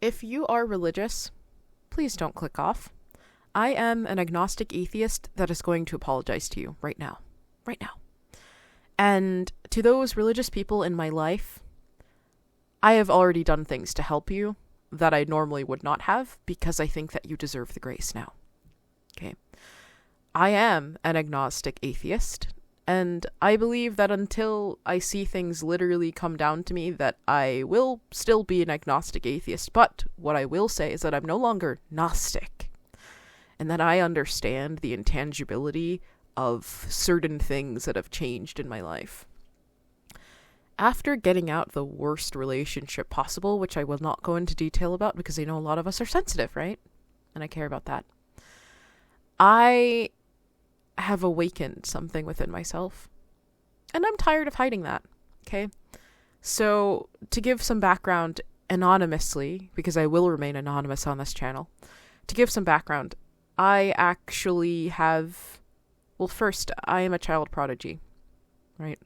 If you are religious, please don't click off. I am an agnostic atheist that is going to apologize to you right now. Right now. And to those religious people in my life, I have already done things to help you that I normally would not have because I think that you deserve the grace now. Okay. I am an agnostic atheist, and I believe that until I see things literally come down to me, that I will still be an agnostic atheist. But what I will say is that I'm no longer Gnostic, and that I understand the intangibility of certain things that have changed in my life. After getting out the worst relationship possible, which I will not go into detail about because I know a lot of us are sensitive, right? And I care about that. I have awakened something within myself. And I'm tired of hiding that, okay? So, to give some background anonymously, because I will remain anonymous on this channel, to give some background, I actually have... Well, first, I am a child prodigy, right?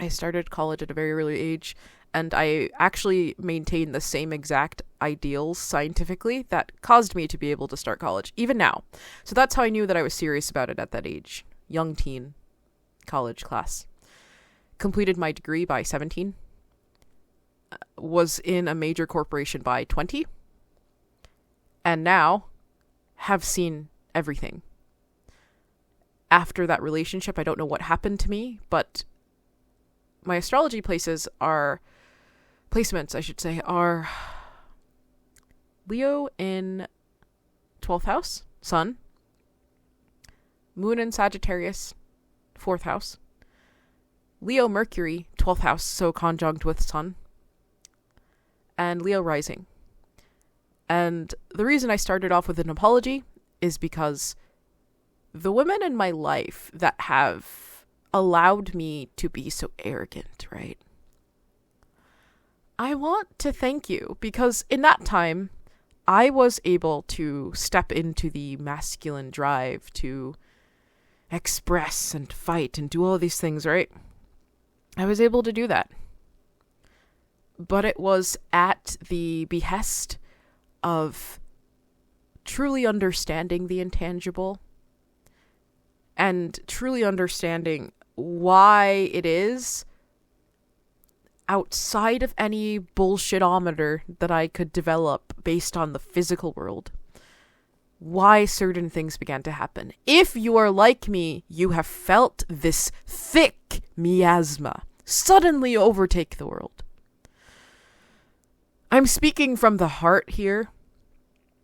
I started college at a very early age, and I actually maintained the same exact ideals scientifically that caused me to be able to start college, even now. So that's how I knew that I was serious about it at that age. Young teen, college class. Completed my degree by 17. Was in a major corporation by 20. And now have seen everything. After that relationship, I don't know what happened to me, but my astrology placements, I should say, are Leo in 12th house, Sun, Moon in Sagittarius, 4th house, Leo Mercury, 12th house, so conjunct with Sun, and Leo rising. And the reason I started off with an apology is because the women in my life that have allowed me to be so arrogant, right? I want to thank you because in that time, I was able to step into the masculine drive to express and fight and do all these things, right? I was able to do that. But it was at the behest of truly understanding the intangible and truly understanding why it is outside of any bullshitometer that I could develop based on the physical world, why certain things began to happen. If you are like me, you have felt this thick miasma suddenly overtake the world. I'm speaking from the heart here.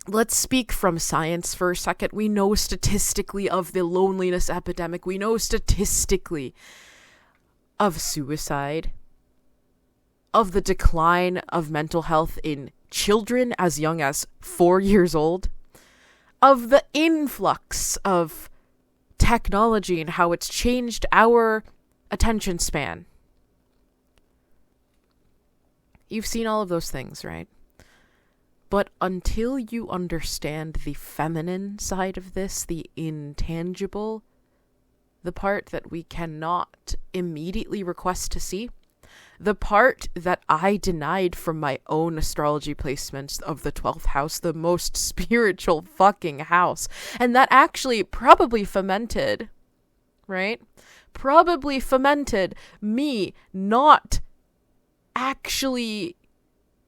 Let's speak from science for a second. We know statistically of the loneliness epidemic. We know statistically of suicide, of the decline of mental health in children as young as 4 years old, of the influx of technology and how it's changed our attention span. You've seen all of those things, right? But until you understand the feminine side of this, the intangible, the part that we cannot immediately request to see, the part that I denied from my own astrology placements of the 12th house, the most spiritual fucking house, and that actually probably fomented, right? Probably fomented me not actually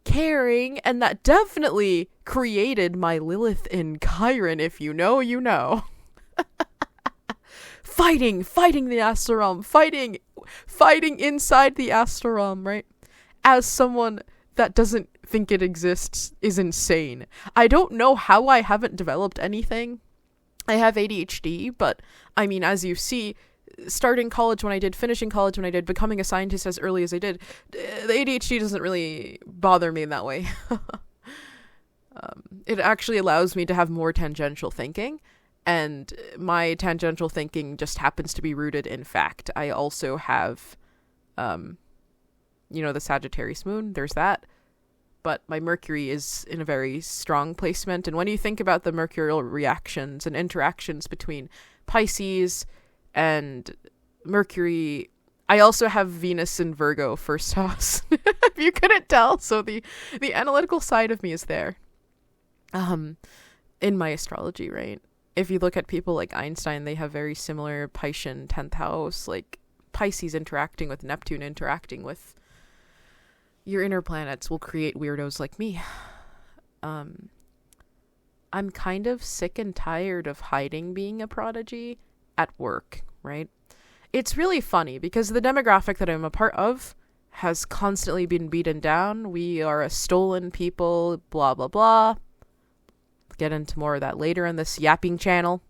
caring, and that definitely created my Lilith in Chiron. If you know, you know. fighting the Astrology, fighting inside the Astrology, right? As someone that doesn't think it exists is insane. I don't know how I haven't developed anything. I have ADHD, but I mean, as you see, starting college when I did, finishing college when I did, becoming a scientist as early as I did, the ADHD doesn't really bother me in that way. It actually allows me to have more tangential thinking, and my tangential thinking just happens to be rooted in fact. I also have, the Sagittarius moon, there's that, but my Mercury is in a very strong placement, and when you think about the mercurial reactions and interactions between Pisces and Mercury, I also have Venus in Virgo first house. If you couldn't tell, so the analytical side of me is there. In my astrology, right? If you look at people like Einstein, they have very similar Piscean 10th house, like Pisces interacting with Neptune, interacting with your inner planets will create weirdos like me. I'm kind of sick and tired of hiding being a prodigy at work, right? It's really funny because the demographic that I'm a part of has constantly been beaten down. We are a stolen people, blah, blah, blah. Get into more of that later in this yapping channel,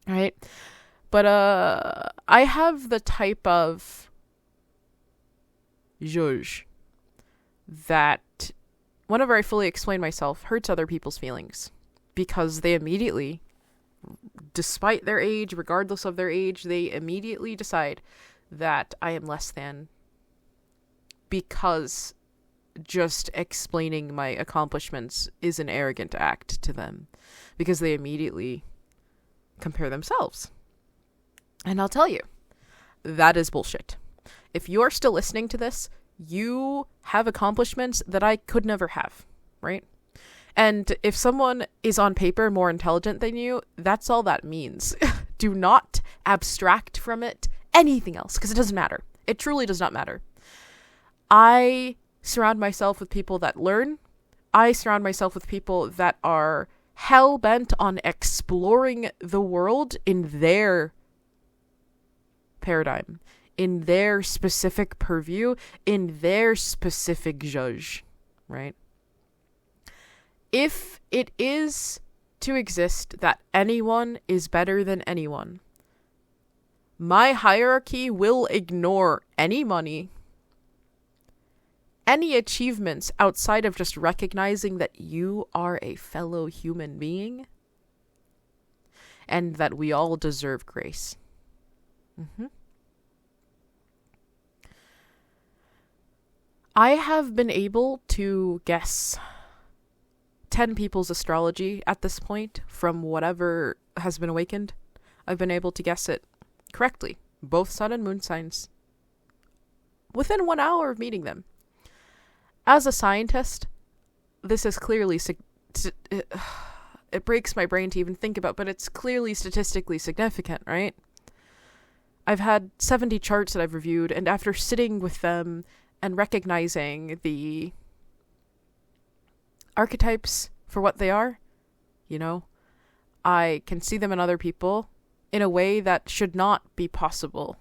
right? But I have the type of judge that whenever I fully explain myself hurts other people's feelings, because they immediately, despite their age, regardless of their age, they immediately decide that I am less than, because just explaining my accomplishments is an arrogant act to them, because they immediately compare themselves. And I'll tell you, that is bullshit. If you're still listening to this, you have accomplishments that I could never have, right? And if someone is on paper more intelligent than you, that's all that means. Do not abstract from it anything else, because it doesn't matter. It truly does not matter. I surround myself with people that learn. I surround myself with people that are hell-bent on exploring the world in their paradigm, in their specific purview, in their specific judge, right? If it is to exist that anyone is better than anyone, my hierarchy will ignore any money, any achievements outside of just recognizing that you are a fellow human being and that we all deserve grace. I have been able to guess 10 people's astrology at this point from whatever has been awakened. I've been able to guess it correctly, both sun and moon signs, within 1 hour of meeting them. As a scientist, this is clearly it breaks my brain to even think about, but it's clearly statistically significant, right? I've had 70 charts that I've reviewed, and after sitting with them and recognizing the archetypes for what they are, you know, I can see them in other people in a way that should not be possible.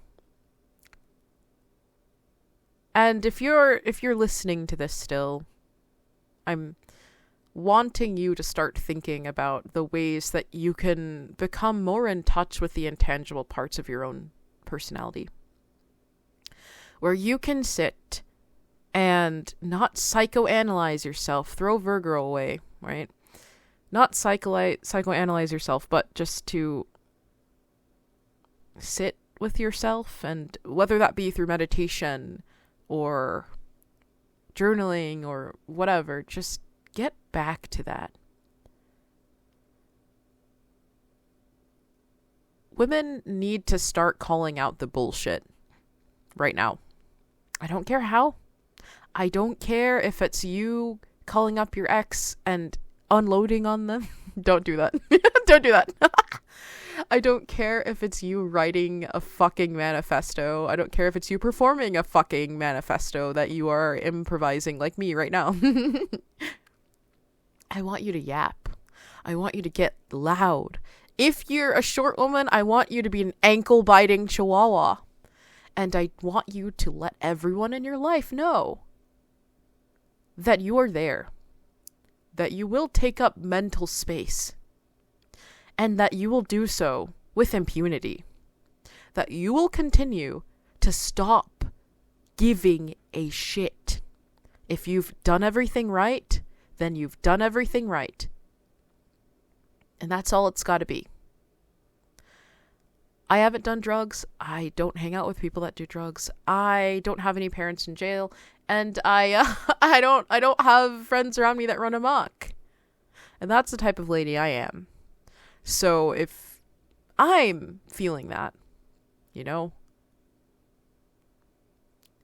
And if you're listening to this still, I'm wanting you to start thinking about the ways that you can become more in touch with the intangible parts of your own personality, where you can sit and not psychoanalyze yourself, throw Virgo away, right? Not psychoanalyze yourself, but just to sit with yourself, and whether that be through meditation or journaling or whatever, just get back to that. Women need to start calling out the bullshit right now. I don't care how. I don't care if it's you calling up your ex and unloading on them. Don't do that. Don't do that. I don't care if it's you writing a fucking manifesto. I don't care if it's you performing a fucking manifesto that you are improvising like me right now. I want you to yap. I want you to get loud. If you're a short woman, I want you to be an ankle-biting chihuahua. And I want you to let everyone in your life know that you are there. That you will take up mental space. And that you will do so with impunity. That you will continue to stop giving a shit. If you've done everything right, then you've done everything right. And that's all it's got to be. I haven't done drugs. I don't hang out with people that do drugs. I don't have any parents in jail, and I don't have friends around me that run amok. And that's the type of lady I am. So if I'm feeling that, you know,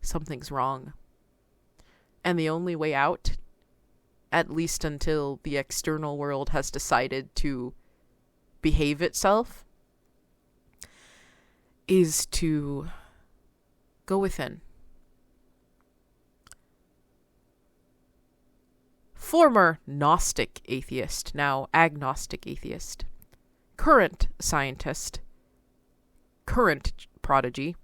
something's wrong. And the only way out, at least until the external world has decided to behave itself, is to go within. Former Gnostic atheist, now agnostic atheist. Current scientist. Current prodigy.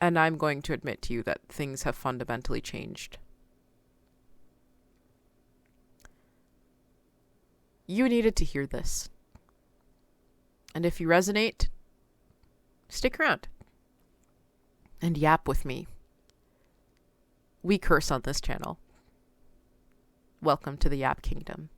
And I'm going to admit to you that things have fundamentally changed. You needed to hear this. And if you resonate, stick around and yap with me. We curse on this channel. Welcome to the Yap Kingdom.